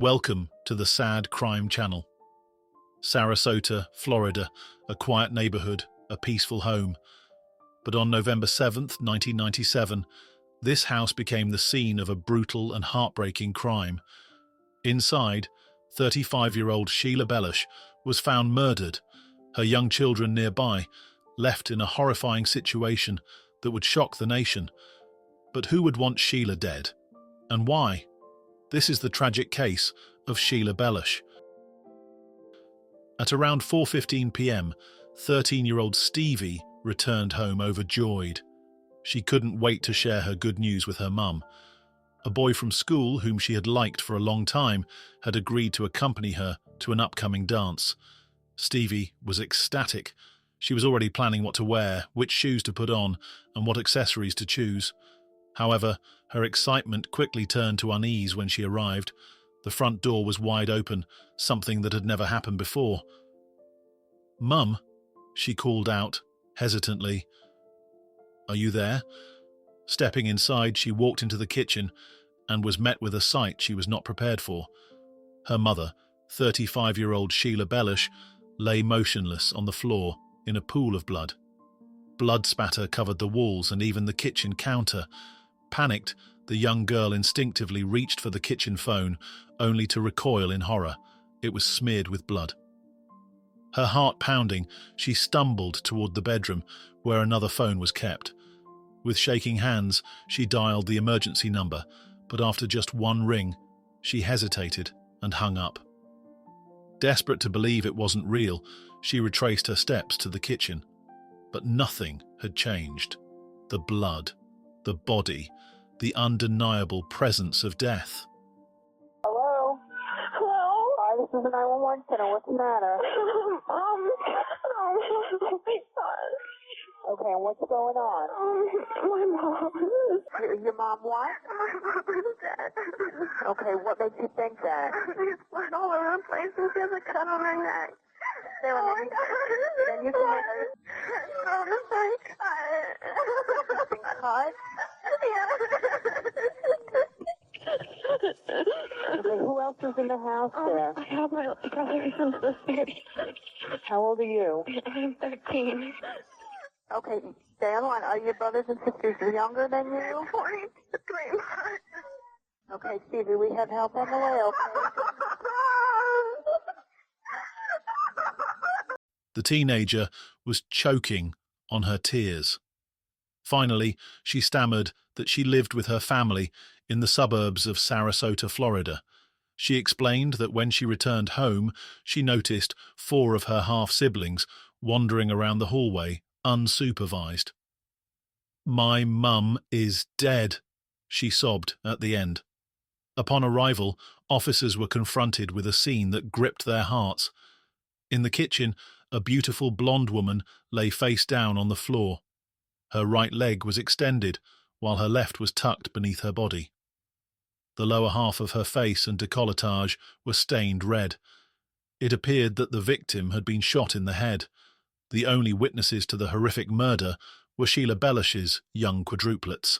Welcome to the Sad Crime Channel. Sarasota, Florida, a quiet neighborhood, a peaceful home. But on November 7th, 1997, this house became the scene of a brutal and heartbreaking crime. Inside, 35-year-old Sheila Bellush was found murdered, her young children nearby, left in a horrifying situation that would shock the nation. But who would want Sheila dead? And why? This is the tragic case of Sheila Bellush. At around 4:15 p.m., 13-year-old Stevie returned home overjoyed. She couldn't wait to share her good news with her mum. A boy from school, whom she had liked for a long time, had agreed to accompany her to an upcoming dance. Stevie was ecstatic. She was already planning what to wear, which shoes to put on, and what accessories to choose. However, her excitement quickly turned to unease when she arrived. The front door was wide open, something that had never happened before. "Mum," she called out, hesitantly. "Are you there?" Stepping inside, she walked into the kitchen and was met with a sight she was not prepared for. Her mother, 35-year-old Sheila Bellush, lay motionless on the floor in a pool of blood. Blood spatter covered the walls and even the kitchen counter. Panicked, the young girl instinctively reached for the kitchen phone, only to recoil in horror. It was smeared with blood. Her heart pounding, she stumbled toward the bedroom, where another phone was kept. With shaking hands, she dialed the emergency number, but after just one ring, she hesitated and hung up. Desperate to believe it wasn't real, she retraced her steps to the kitchen. But nothing had changed. The blood, the body, the undeniable presence of death. Hello? Hello? Hi, this is the 911 center. What's the matter? Oh my God. Okay, and what's going on? My mom. Your mom what? My mom is dead. Okay, what makes you think that? There's blood all over the place and she has a cut on her neck. Then Oh my God. then you can make Oh, it's like a cut. Okay, who else is in the house there? I have my brothers and sisters. How old are you? I'm 13. Okay, stay on the line. Are your brothers and sisters younger than you? 43 months. Okay, Stevie, we have help on the way, okay? The teenager was choking on her tears. Finally, she stammered that she lived with her family in the suburbs of Sarasota, Florida. She explained that when she returned home, she noticed 4 of her half-siblings wandering around the hallway, unsupervised. "My mum is dead," she sobbed at the end. Upon arrival, officers were confronted with a scene that gripped their hearts. In the kitchen, a beautiful blonde woman lay face down on the floor. Her right leg was extended, while her left was tucked beneath her body. The lower half of her face and décolletage were stained red. It appeared that the victim had been shot in the head. The only witnesses to the horrific murder were Sheila Bellush's young quadruplets,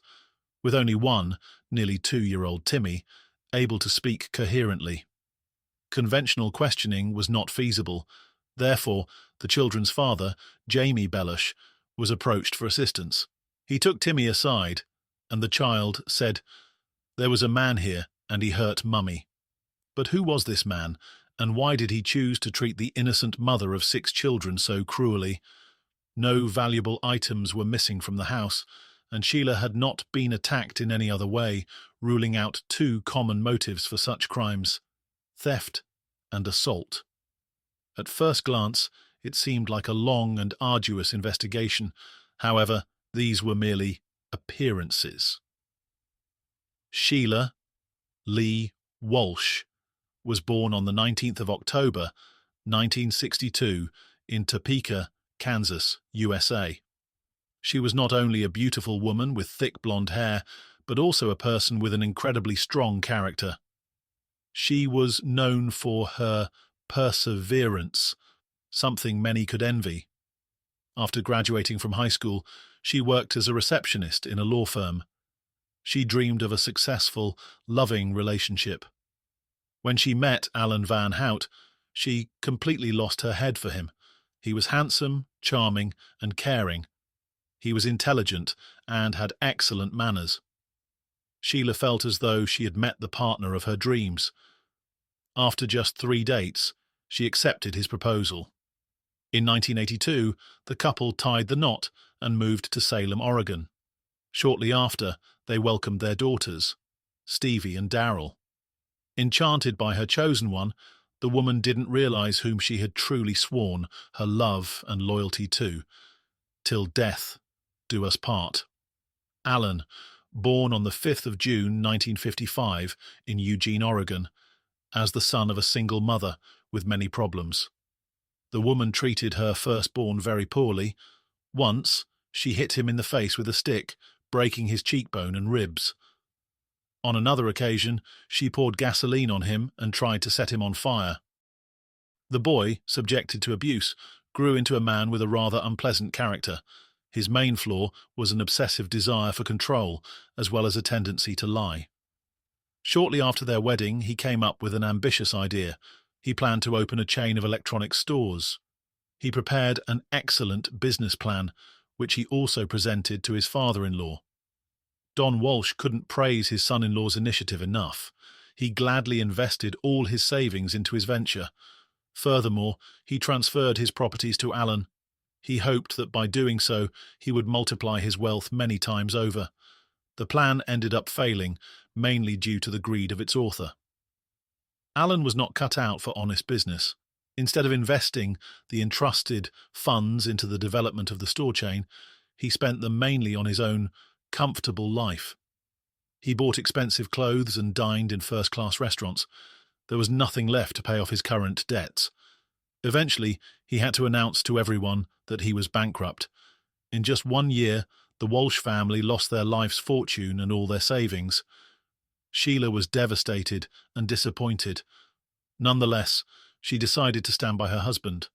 with only one, nearly 2-year-old Timmy, able to speak coherently. Conventional questioning was not feasible. Therefore, the children's father, Jamie Bellush, was approached for assistance. He took Timmy aside, and the child said, "There was a man here, and he hurt Mummy." But who was this man, and why did he choose to treat the innocent mother of 6 children so cruelly? No valuable items were missing from the house, and Sheila had not been attacked in any other way, ruling out 2 common motives for such crimes: theft and assault. At first glance, it seemed like a long and arduous investigation. However, these were merely appearances. Sheila Lee Walsh was born on the 19th of October, 1962, in Topeka, Kansas, USA. She was not only a beautiful woman with thick blonde hair, but also a person with an incredibly strong character. She was known for her perseverance, something many could envy. After graduating from high school, she worked as a receptionist in a law firm. She dreamed of a successful, loving relationship. When she met Alan Van Hout, she completely lost her head for him. He was handsome, charming, and caring. He was intelligent and had excellent manners. Sheila felt as though she had met the partner of her dreams. After just 3 dates, she accepted his proposal. In 1982, the couple tied the knot and moved to Salem, Oregon. Shortly after, they welcomed their daughters, Stevie and Daryl. Enchanted by her chosen one, the woman didn't realize whom she had truly sworn her love and loyalty to. Till death do us part. Alan, born on the 5th of June 1955 in Eugene, Oregon, as the son of a single mother with many problems. The woman treated her firstborn very poorly. Once, she hit him in the face with a stick, breaking his cheekbone and ribs. On another occasion, she poured gasoline on him and tried to set him on fire. The boy, subjected to abuse, grew into a man with a rather unpleasant character. His main flaw was an obsessive desire for control, as well as a tendency to lie. Shortly after their wedding, he came up with an ambitious idea. He planned to open a chain of electronic stores. He prepared an excellent business plan, which he also presented to his father-in-law. Don Walsh couldn't praise his son-in-law's initiative enough. He gladly invested all his savings into his venture. Furthermore, he transferred his properties to Alan. He hoped that by doing so, he would multiply his wealth many times over. The plan ended up failing, mainly due to the greed of its author. Alan was not cut out for honest business. Instead of investing the entrusted funds into the development of the store chain, he spent them mainly on his own comfortable life. He bought expensive clothes and dined in first-class restaurants. There was nothing left to pay off his current debts. Eventually, he had to announce to everyone that he was bankrupt. In just 1 year, the Walsh family lost their life's fortune and all their savings. Sheila was devastated and disappointed. Nonetheless, she decided to stand by her husband.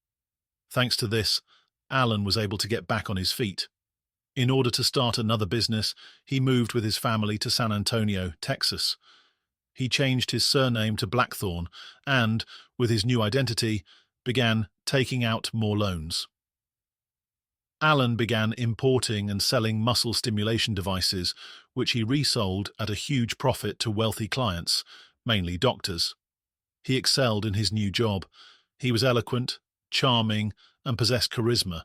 Thanks to this, Alan was able to get back on his feet. In order to start another business, he moved with his family to San Antonio, Texas. He changed his surname to Blackthorne and, with his new identity, began taking out more loans. Alan began importing and selling muscle stimulation devices, which he resold at a huge profit to wealthy clients, mainly doctors. He excelled in his new job. He was eloquent, charming, and possessed charisma,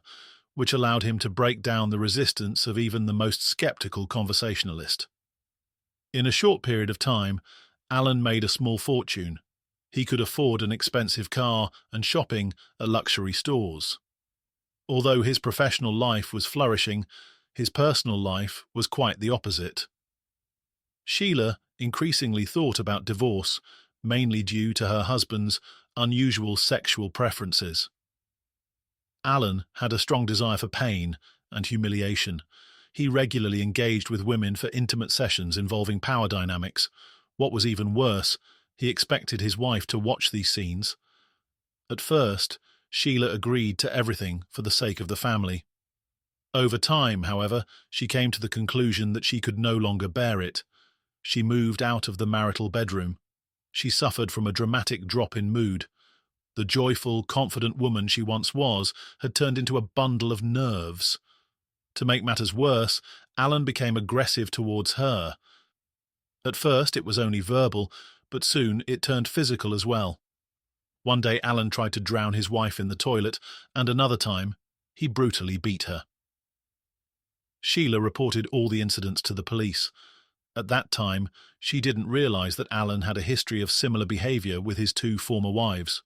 which allowed him to break down the resistance of even the most skeptical conversationalist. In a short period of time, Alan made a small fortune. He could afford an expensive car and shopping at luxury stores. Although his professional life was flourishing, his personal life was quite the opposite. Sheila increasingly thought about divorce, mainly due to her husband's unusual sexual preferences. Alan had a strong desire for pain and humiliation. He regularly engaged with women for intimate sessions involving power dynamics. What was even worse, he expected his wife to watch these scenes. At first, Sheila agreed to everything for the sake of the family. Over time, however, she came to the conclusion that she could no longer bear it. She moved out of the marital bedroom. She suffered from a dramatic drop in mood. The joyful, confident woman she once was had turned into a bundle of nerves. To make matters worse, Alan became aggressive towards her. At first it was only verbal, but soon it turned physical as well. One day Alan tried to drown his wife in the toilet, and another time he brutally beat her. Sheila reported all the incidents to the police. At that time, she didn't realize that Alan had a history of similar behavior with his 2 former wives.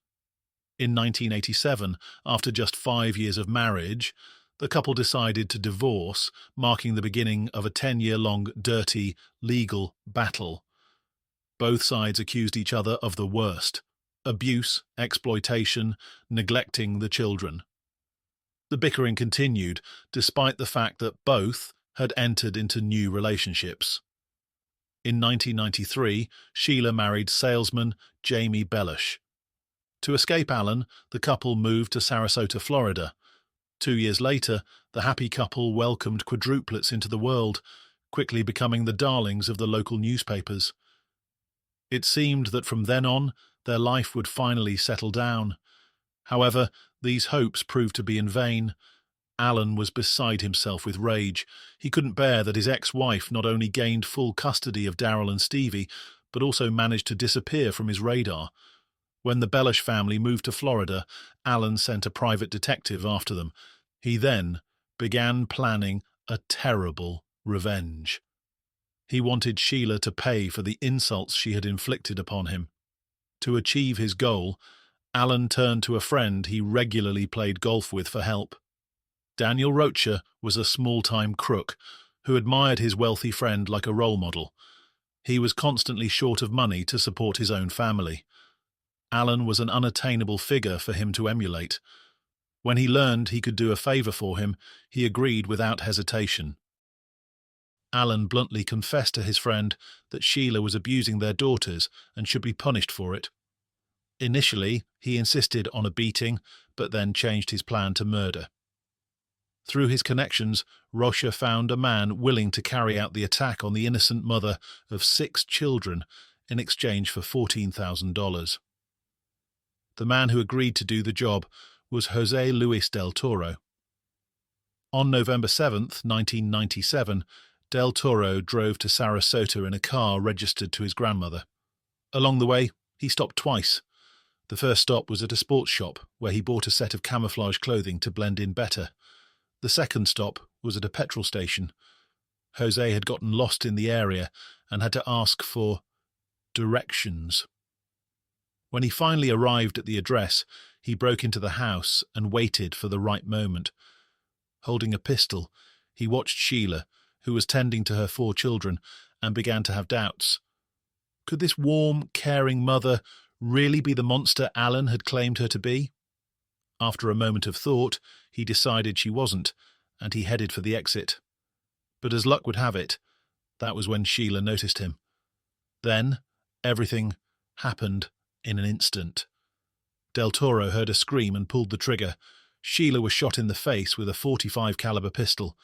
In 1987, after just 5 years of marriage, the couple decided to divorce, marking the beginning of a 10-year-long, dirty, legal battle. Both sides accused each other of the worst: abuse, exploitation, neglecting the children. The bickering continued, despite the fact that both had entered into new relationships. In 1993, Sheila married salesman Jamie Bellush. To escape Alan, the couple moved to Sarasota, Florida. 2 years later, the happy couple welcomed quadruplets into the world, quickly becoming the darlings of the local newspapers. It seemed that from then on, their life would finally settle down. However, these hopes proved to be in vain. Alan was beside himself with rage. He couldn't bear that his ex-wife not only gained full custody of Daryl and Stevie, but also managed to disappear from his radar. When the Bellush family moved to Florida, Alan sent a private detective after them. He then began planning a terrible revenge. He wanted Sheila to pay for the insults she had inflicted upon him. To achieve his goal, Alan turned to a friend he regularly played golf with for help. Daniel Rocha was a small-time crook who admired his wealthy friend like a role model. He was constantly short of money to support his own family. Alan was an unattainable figure for him to emulate. When he learned he could do a favor for him, he agreed without hesitation. Alan bluntly confessed to his friend that Sheila was abusing their daughters and should be punished for it. Initially, he insisted on a beating, but then changed his plan to murder. Through his connections, Rocha found a man willing to carry out the attack on the innocent mother of 6 children in exchange for $14,000. The man who agreed to do the job was José Luis del Toro. On November 7th, 1997, Del Toro drove to Sarasota in a car registered to his grandmother. Along the way, he stopped twice. The first stop was at a sports shop, where he bought a set of camouflage clothing to blend in better. The second stop was at a petrol station. Jose had gotten lost in the area and had to ask for directions. When he finally arrived at the address, he broke into the house and waited for the right moment. Holding a pistol, he watched Sheila, who was tending to her 4 children, and began to have doubts. Could this warm, caring mother really be the monster Alan had claimed her to be? After a moment of thought, he decided she wasn't, and he headed for the exit. But as luck would have it, that was when Sheila noticed him. Then, everything happened in an instant. Del Toro heard a scream and pulled the trigger. Sheila was shot in the face with a .45 caliber pistol.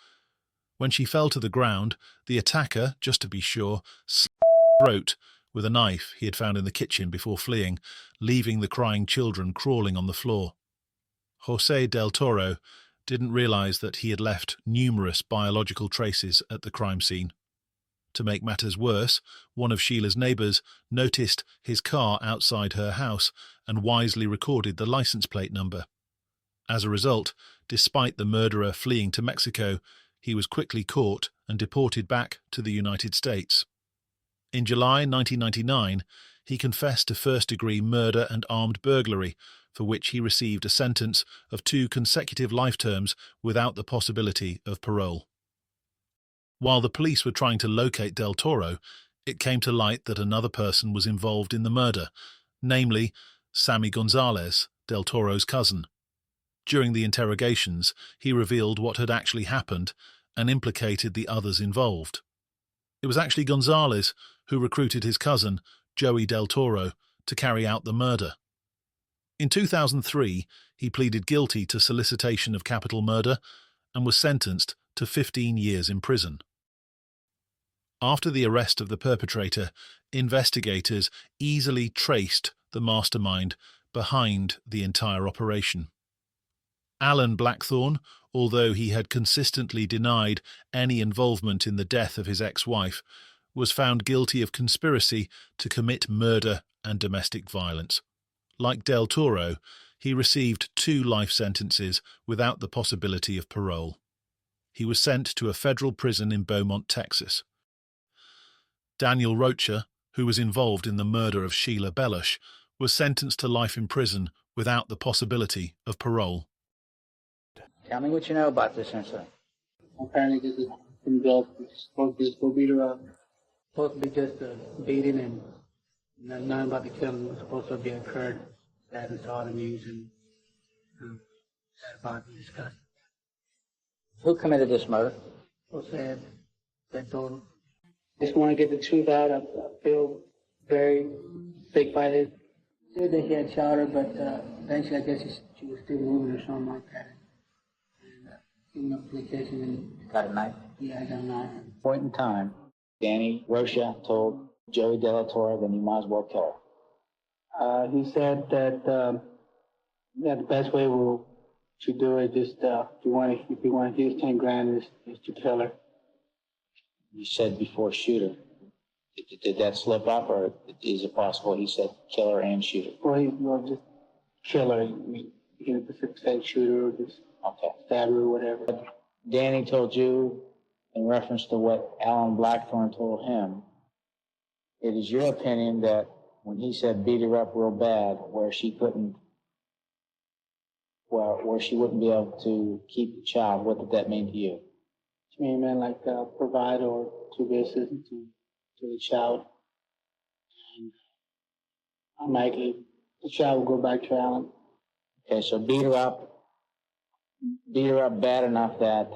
When she fell to the ground, the attacker, just to be sure, slit her throat with a knife he had found in the kitchen before fleeing, leaving the crying children crawling on the floor. José Del Toro didn't realize that he had left numerous biological traces at the crime scene. To make matters worse, one of Sheila's neighbors noticed his car outside her house and wisely recorded the license plate number. As a result, despite the murderer fleeing to Mexico, he was quickly caught and deported back to the United States. In July 1999, he confessed to first-degree murder and armed burglary, for which he received a sentence of 2 consecutive life terms without the possibility of parole. While the police were trying to locate Del Toro, it came to light that another person was involved in the murder, namely Sammy Gonzalez, Del Toro's cousin. During the interrogations, he revealed what had actually happened and implicated the others involved. It was actually Gonzalez who recruited his cousin, Joey Del Toro, to carry out the murder. In 2003, he pleaded guilty to solicitation of capital murder and was sentenced to 15 years in prison. After the arrest of the perpetrator, investigators easily traced the mastermind behind the entire operation. Alan Blackthorne, although he had consistently denied any involvement in the death of his ex-wife, was found guilty of conspiracy to commit murder and domestic violence. Like Del Toro, he received 2 life sentences without the possibility of parole. He was sent to a federal prison in Beaumont, Texas. Daniel Rocha, who was involved in the murder of Sheila Bellush, was sentenced to life in prison without the possibility of parole. Tell me what you know about this incident. Apparently this has been built. It's supposed to be school beater up. Supposed to be just a beating and nothing about the killing was supposed to be occurred. That and saw the news and sad about it, discussed. Who committed this murder? So sad. That total. Just want to get the truth out. I feel very sick by this. Said that he had shot her, but eventually I guess she was still moving or something like that. And no application. Got a knife? Yeah, I got a knife. Point in time, Danny Rocha told Joey Della Torre, then you might as well kill her. He said that the best way to do it is if you want to use 10 grand is to kill her. You said before shoot her. Did that slip up, or is it possible he said kill her and shoot her? Well, just kill her. You can say shoot her or just stab her or whatever. Danny told you, in reference to what Alan Blackthorne told him, it is your opinion that when he said beat her up real bad, where she wouldn't be able to keep the child, what did that mean to you? To me, it meant like provide or to basis to the child. And unlikely the child will go back to Alan. Okay, so beat her up bad enough that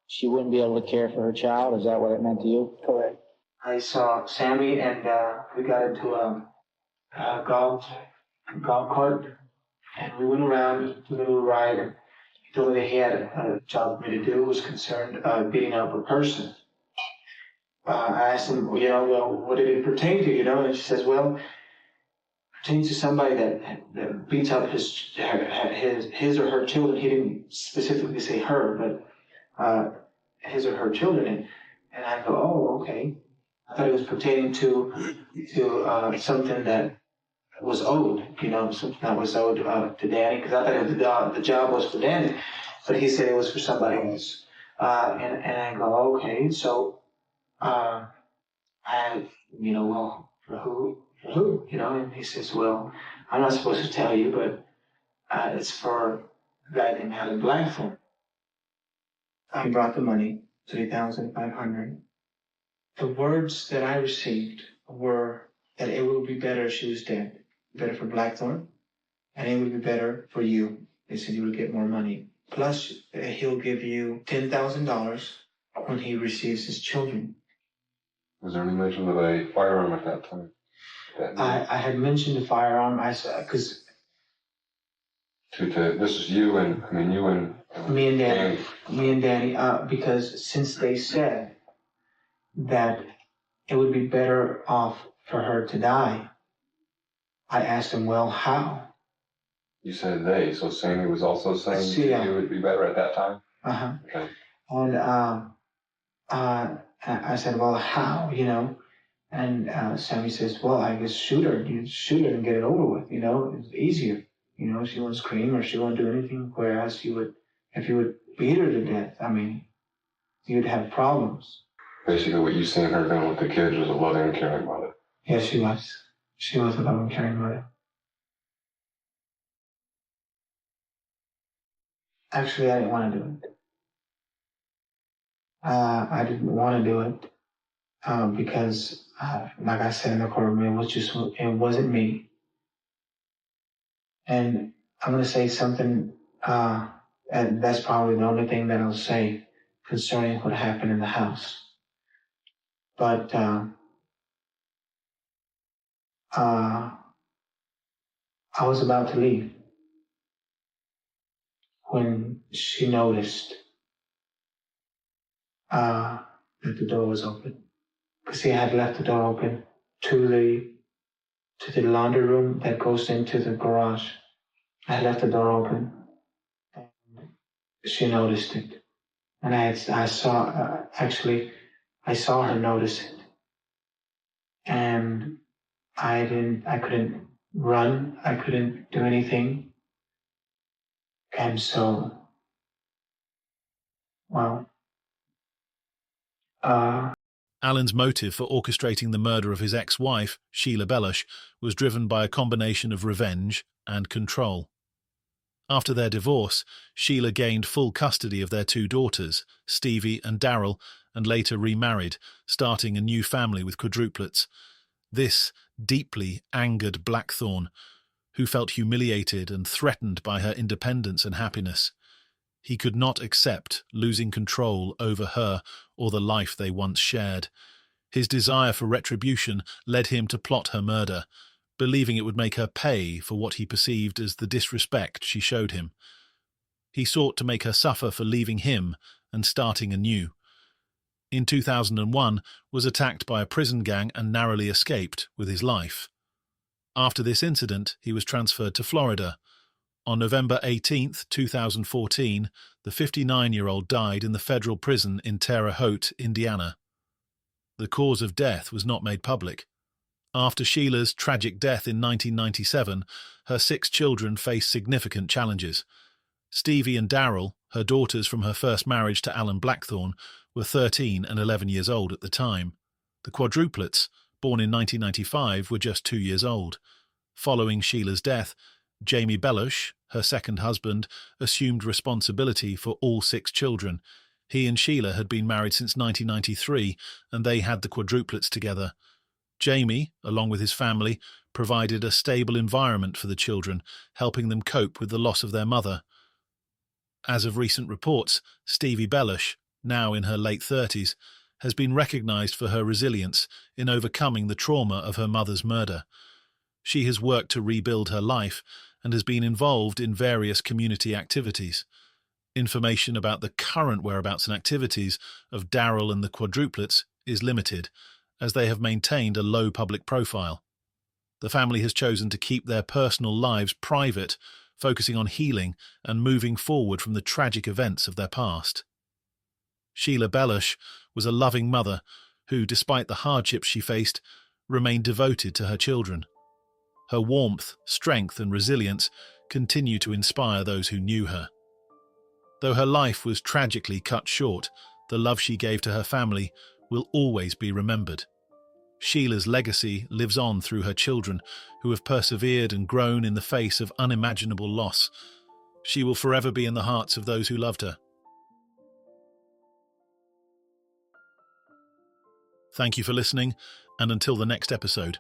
she wouldn't be able to care for her child. Is that what it meant to you? Correct. I saw Sammy, and we got into a golf cart, and we went around the little ride, and he told me that he had a job for me to do, was concerned beating up a person. I asked him, well, what did it pertain to, and she says, well, it pertains to somebody that beats up his or her children. He didn't specifically say her, but his or her children. And I go, oh, okay. I thought it was pertaining to something that was owed, something that was owed to Danny, because I thought the job was for Danny, but he said it was for somebody else. And I go, okay, so well, for who, and he says, well, I'm not supposed to tell you, but it's for a guy named Alan Blackthorne. I brought the money, $3,500. The words that I received were that it would be better if she was dead. Better for Blackthorne, and it would be better for you. They said you would get more money. Plus, he'll give you $10,000 when he receives his children. Was there any mention of a firearm at that time? I had mentioned the firearm. I said, because this is you and me and Danny, because since they said that it would be better off for her to die, I asked him, well, how? You said they, so Sammy was also saying to you it would be better at that time? Uh-huh. Okay. And I said, well, how, And Sammy says, well, I guess shoot her. You shoot her and get it over with, It's easier. She won't scream or she won't do anything, whereas if you would beat her to death, you'd have problems. Basically, what you seen her doing with the kids was a loving and caring mother. Yes, she was. She was a loving, caring mother. Actually, I didn't want to do it. I didn't want to do it because, like I said in the courtroom, it wasn't me. And I'm going to say something, and that's probably the only thing that I'll say concerning what happened in the house. But I was about to leave when she noticed that the door was open. Because he had left the door open to the laundry room that goes into the garage. I left the door open, and she noticed it. And I saw her notice it. And I couldn't run, I couldn't do anything. And so, well, Alan's motive for orchestrating the murder of his ex-wife, Sheila Bellush, was driven by a combination of revenge and control. After their divorce, Sheila gained full custody of their two daughters, Stevie and Daryl, and later remarried, starting a new family with quadruplets. This deeply angered Blackthorne, who felt humiliated and threatened by her independence and happiness. He could not accept losing control over her or the life they once shared. His desire for retribution led him to plot her murder, believing it would make her pay for what he perceived as the disrespect she showed him. He sought to make her suffer for leaving him and starting anew. in 2001, was attacked by a prison gang and narrowly escaped with his life. After this incident, he was transferred to Florida. On November 18, 2014, the 59-year-old died in the federal prison in Terre Haute, Indiana. The cause of death was not made public. After Sheila's tragic death in 1997, her 6 children faced significant challenges. Stevie and Daryl, her daughters from her first marriage to Alan Blackthorne, were 13 and 11 years old at the time. The quadruplets, born in 1995, were just 2 years old. Following Sheila's death, Jamie Bellush, her second husband, assumed responsibility for all 6 children. He and Sheila had been married since 1993, and they had the quadruplets together. Jamie, along with his family, provided a stable environment for the children, helping them cope with the loss of their mother. As of recent reports, Stevie Bellush, now in her late 30s, has been recognised for her resilience in overcoming the trauma of her mother's murder. She has worked to rebuild her life and has been involved in various community activities. Information about the current whereabouts and activities of Daryl and the quadruplets is limited, as they have maintained a low public profile. The family has chosen to keep their personal lives private, focusing on healing and moving forward from the tragic events of their past. Sheila Bellush was a loving mother who, despite the hardships she faced, remained devoted to her children. Her warmth, strength and resilience continue to inspire those who knew her. Though her life was tragically cut short, the love she gave to her family will always be remembered. Sheila's legacy lives on through her children, who have persevered and grown in the face of unimaginable loss. She will forever be in the hearts of those who loved her. Thank you for listening, and until the next episode,